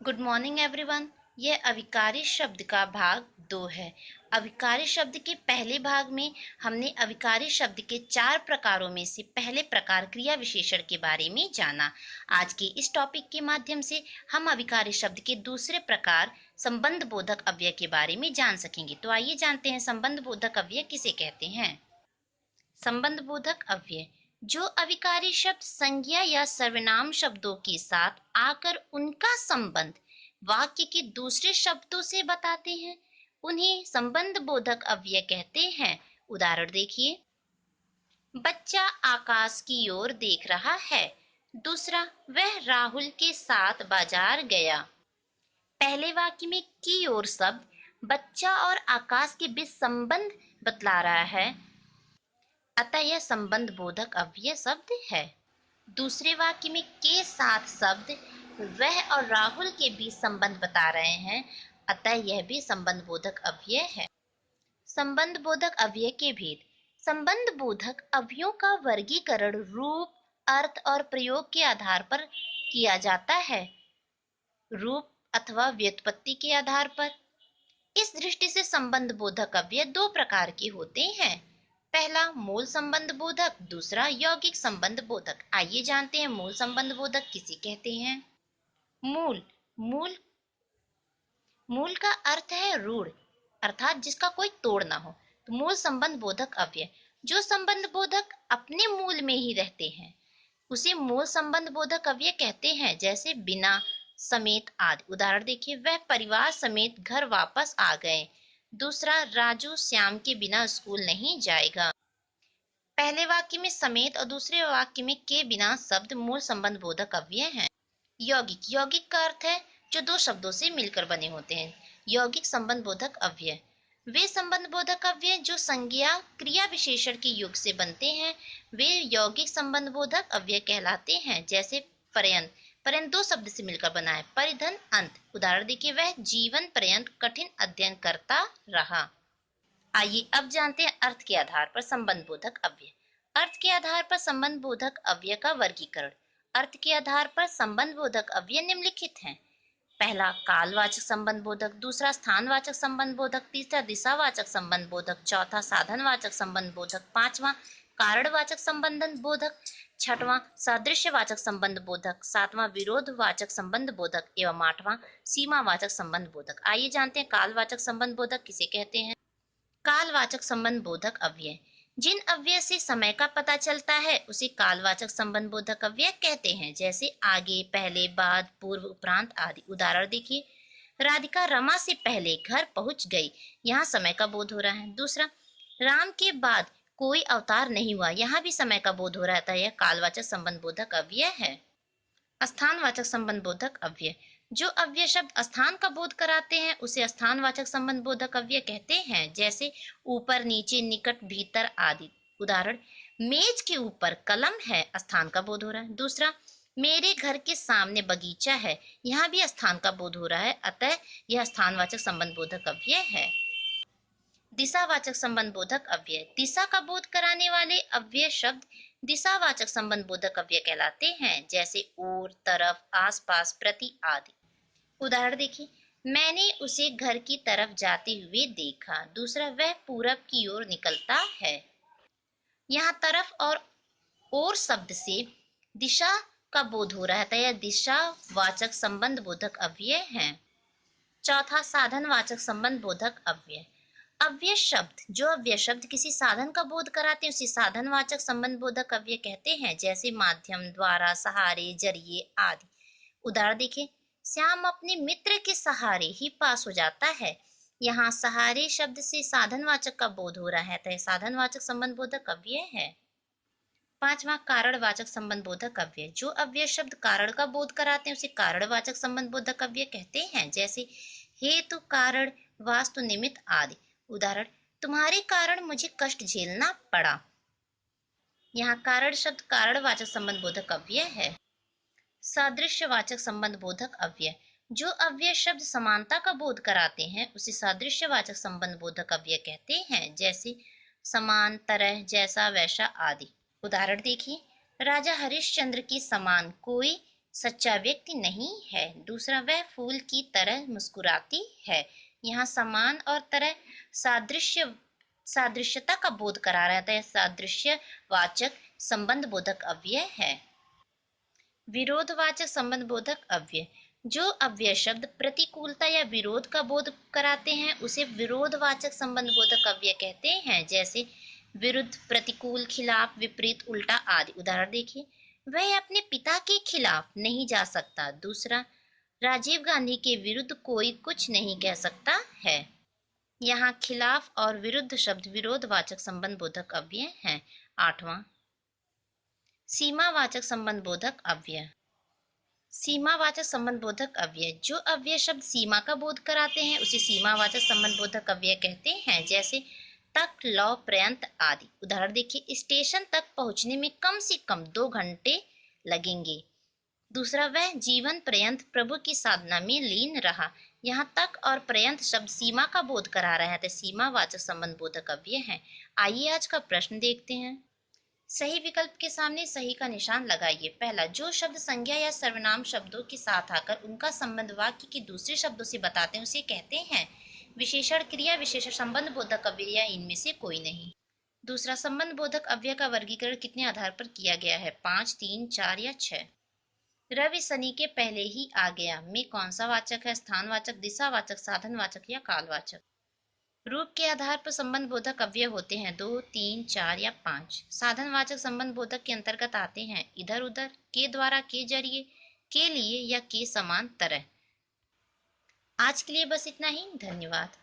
Good morning everyone. यह अविकारी शब्द का भाग 2 है। अविकारी शब्द के पहले भाग में हमने अविकारी शब्द के 4 प्रकारों में से पहले प्रकार क्रिया विशेषण के बारे में जाना। आज के इस टॉपिक के माध्यम से हम अविकारी शब्द के दूसरे प्रकार संबंध बोधक अव्यय के बारे में जान सकेंगे। तो आइए जानते हैं संबंध बोधक अव्यय किसे कहते हैं। संबंध बोधक अव्यय जो अविकारी शब्द संज्ञा या सर्वनाम शब्दों के साथ आकर उनका संबंध वाक्य के दूसरे शब्दों से बताते हैं, उन्हें संबंध बोधक अव्यय कहते हैं। उदाहरण देखिए, बच्चा आकाश की ओर देख रहा है। दूसरा, वह राहुल के साथ बाजार गया। पहले वाक्य में की ओर शब्द बच्चा और आकाश के बीच संबंध बतला रहा है, अतः यह संबंध बोधक अव्यय शब्द है। दूसरे वाक्य में के साथ शब्द वह और राहुल के बीच संबंध बता रहे हैं, अतः यह भी संबंध बोधक अव्यय है। संबंध बोधक अव्यय के भेद। संबंध बोधक अव्ययों का वर्गीकरण रूप, अर्थ और प्रयोग के आधार पर किया जाता है। रूप अथवा व्युत्पत्ति के आधार पर। इस दृष्टि से संबंध बोधक अव्यय दो प्रकार के होते हैं। पहला मूल संबंध बोधक, दूसरा यौगिक संबंध बोधक। आइए जानते हैं मूल संबंध बोधक किसे कहते हैं। मूल मूल मूल का अर्थ है रूढ़, अर्थात जिसका कोई तोड़ ना हो। तो मूल संबंध बोधक अव्यय जो संबंध बोधक अपने मूल में ही रहते हैं उसे मूल संबंध बोधक अव्यय कहते हैं, जैसे बिना, समेत आदि। उदाहरण देखिए, वह परिवार समेत घर वापस आ गए। दूसरा, राजू श्याम के बिना स्कूल नहीं जाएगा। पहले वाक्य में समेत और दूसरे वाक्य में के बिना शब्द मूल संबंध बोधक अव्यय हैं। यौगिक का अर्थ है जो दो शब्दों से मिलकर बने होते हैं। यौगिक संबंध बोधक अव्यय वे संबंध बोधक अव्यय जो संज्ञा क्रिया विशेषण के युग से बनते हैं, वे यौगिक संबंध बोधक अव्यय कहलाते हैं। जैसे पर्यंत, पर्यंत दो शब्द से मिलकर बना है। परिधन, अंत। उदाहरण देखिए, वह जीवन पर्यंत कठिन अध्ययन करता रहा। आइए अब जानते हैं अर्थ के आधार पर संबंध बोधक अव्यय। अर्थ के आधार पर संबंध बोधक अव्यय का वर्गीकरण। अर्थ के आधार पर संबंध बोधक अव्यय निम्नलिखित हैं। पहला कालवाचक संबंध बोधक, दूसरा स्थानवाचक संबंध बोधक, तीसरा दिशावाचक संबंध बोधक, चौथा साधनवाचक संबंध बोधक, पांचवा कारणवाचक संबंध बोधक, छठवां सादृश्यवाचक संबंध बोधक, सातवां विरोधवाचक संबंध बोधक एवं आठवां सीमावाचक संबंध बोधक। आइए जानते हैं कालवाचक संबंध बोधक किसे कहते हैं। कालवाचक संबंध बोधक अव्यय जिन अव्यय से समय का पता चलता है उसे कालवाचक संबंध बोधक अव्यय कहते हैं, जैसे आगे, पहले, बाद, पूर्व, उपरांत आदि। उदाहरण देखिए, राधिका रमा से पहले घर पहुंच गई। यहाँ समय का बोध हो रहा है। दूसरा, राम के बाद कोई अवतार नहीं हुआ। यहाँ भी समय का बोध हो रहा था। यह कालवाचक संबंध बोधक अव्यय है। स्थानवाचक संबंध बोधक अव्यय जो अव्यय शब्द स्थान का बोध कराते हैं उसे स्थानवाचक संबंध बोधक अव्यय कहते हैं, जैसे ऊपर, नीचे, निकट, भीतर आदि। उदाहरण, मेज के ऊपर कलम है, स्थान का बोध हो रहा है। दूसरा, मेरे घर के सामने बगीचा है। यहाँ भी स्थान का बोध हो रहा है, अतः यह स्थानवाचक संबंध बोधक अव्यय है। दिशावाचक संबंध बोधक अव्यय दिशा का बोध कराने वाले अव्यय शब्द दिशावाचक संबंध बोधक अव्यय कहलाते हैं, जैसे ओर, तरफ, आसपास, प्रति आदि। उदाहरण देखिए, मैंने उसे घर की तरफ जाते हुए देखा। दूसरा, वह पूरब की ओर निकलता है। यहाँ तरफ और ओर शब्द से दिशा का बोध हो रहा था। यह दिशावाचक संबंध बोधक अव्यय है। चौथा, साधनवाचक संबंध बोधक अव्यय जो अव्यय शब्द किसी साधन का बोध कराते हैं उसे साधनवाचक संबंध बोधक अव्यय कहते हैं, जैसे माध्यम, द्वारा, सहारे, जरिए आदि। उदाहरण देखिए, श्याम अपने मित्र के सहारे ही पास हो जाता है। यहाँ सहारे शब्द से साधनवाचक का बोध हो रहा है, तो यह साधनवाचक संबंध बोधक अव्यय है। पांचवा, कारणवाचक संबंध बोधक अव्यय जो अव्यय शब्द कारण का बोध कराते हैं उसे कारणवाचक संबंध बोधक अव्यय कहते हैं, जैसे हेतु, कारण, वास्तु, निमित्त आदि। उदाहरण, तुम्हारे कारण मुझे कष्ट झेलना पड़ा। यहाँ कारण शब्द कारणवाचक संबंध बोधक अव्यय है। सादृश्यवाचक संबंध बोधक अव्यय जो अव्यय शब्द समानता का बोध कराते हैं उसे सादृश्यवाचक संबंध बोधक अव्यय कहते हैं, जैसे समान, तरह, जैसा, वैसा आदि। उदाहरण देखिए, राजा हरिश्चंद्र के समान कोई सच्चा व्यक्ति नहीं है। दूसरा, वह फूल की तरह मुस्कुराती है। यहाँ समान और तरह सादृश्यता का बोध करा रहा था। सादृश्यवाचक संबंध बोधक अव्यय है। विरोधवाचक संबंध बोधक अव्यय, जो अव्यय शब्द प्रतिकूलता या विरोध का बोध कराते हैं उसे विरोधवाचक संबंध बोधक अव्यय कहते हैं। जैसे विरुद्ध, प्रतिकूल, खिलाफ, विपरीत, उल्टा आदि। उदाहरण देखिए, वह अपने पिता के खिलाफ नहीं जा सकता। दूसरा, राजीव गांधी के विरुद्ध कोई कुछ नहीं कह सकता है। यहाँ खिलाफ और विरुद्ध शब्द विरोधवाचक संबंध बोधक अव्यय हैं। आठवां, सीमावाचक संबंध बोधक अव्यय। सीमावाचक संबंध बोधक अव्यय, जो अव्यय शब्द सीमा का बोध कराते हैं उसे सीमावाचक संबंध बोधक अव्यय कहते हैं। जैसे तक, लौ, पर्यंत आदि। उदाहरण देखिए, स्टेशन तक पहुंचने में कम से कम 2 घंटे लगेंगे। दूसरा, वह जीवन पर्यंत प्रभु की साधना में लीन रहा। यहाँ तक और पर्यंत शब्द सीमा का बोध करा रहे हैं, तो सीमावाचक संबंध बोधक अव्यय है। आइए आज का प्रश्न देखते हैं। सही विकल्प के सामने सही का निशान लगाइए। पहला, जो शब्द संज्ञा या सर्वनाम शब्दों के साथ आकर उनका संबंध वाक्य के दूसरे शब्दों से बताते हैं उसे कहते हैं विशेषण, क्रिया विशेषण, संबंध बोधक अव्यय या इनमें से कोई नहीं। दूसरा, संबंध बोधक अव्यय का वर्गीकरण कितने आधार पर किया गया है? 5, 3, 4 या 6। रवि शनि के पहले ही आ गया में कौन सा वाचक है? स्थानवाचक, दिशावाचक, साधनवाचक या कालवाचक। रूप के आधार पर संबंध बोधक अव्यय होते हैं 2, 3, 4 या 5। साधनवाचक संबंध बोधक के अंतर्गत आते हैं इधर उधर, के द्वारा, के जरिए, के लिए या के समान तरह। आज के लिए बस इतना ही। धन्यवाद।